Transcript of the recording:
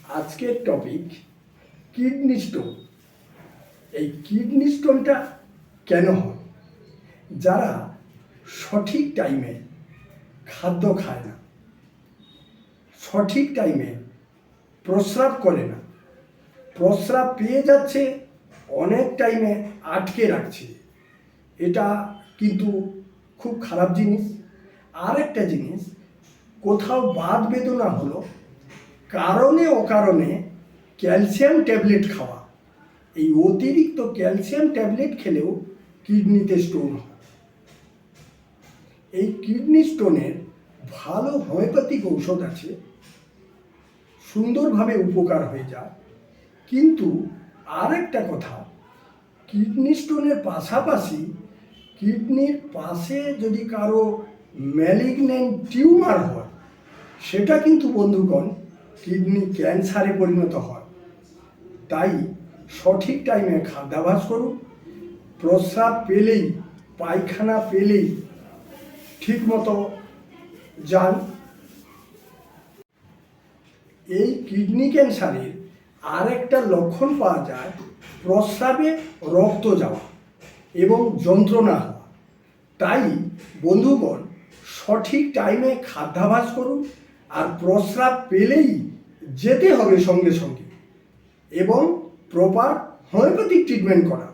আজকের topic kidney stone. এই kidney স্টোনটা কেন হয়? যারা সঠিক টাইমে খাদ্য খায় না, সঠিক টাইমে প্রস্রাব করে না, প্রস্রাব পেয়ে যাচ্ছে অনেক টাইমে আটকে রাখছে, এটা কিন্তু খুব খারাপ জিনিস। আর একটা জিনিস, কোথাও বাত বেদনা হলো, কারণে অকারণে ক্যালসিয়াম ট্যাবলেট খাওয়া, এই অতিরিক্ত ক্যালসিয়াম ট্যাবলেট খেলেও কিডনিতে স্টোন হয়। এই কিডনি স্টোনের ভালো হোমিওপ্যাথিক ঔষধ আছে, সুন্দরভাবে উপকার হয়ে যায়। কিন্তু আর একটা কথা, কিডনি স্টোনের পাশাপাশি কিডনির পাশে যদি কারো ম্যালিগন্যান্ট টিউমার হয়, সেটা কিন্তু বন্ধুগণ কিডনি ক্যান্সারে পরিণত হয়। তাই সঠিক টাইমে খাদ্যাভ্যাস করুন, প্রস্রাব পেলেই, পায়খানা পেলেই ঠিকমতো যান। এই কিডনি ক্যান্সারের আরেকটা লক্ষণ পাওয়া যায়, প্রস্রাবে রক্ত যাওয়া এবং যন্ত্রণা হওয়া। তাই বন্ধুগণ সঠিক টাইমে খাদ্যাভ্যাস করুন, আর প্রস্রাব পেলেই যেতে হবে সঙ্গে সঙ্গে, এবং প্রপার হোমিওপ্যাথিক ট্রিটমেন্ট করা।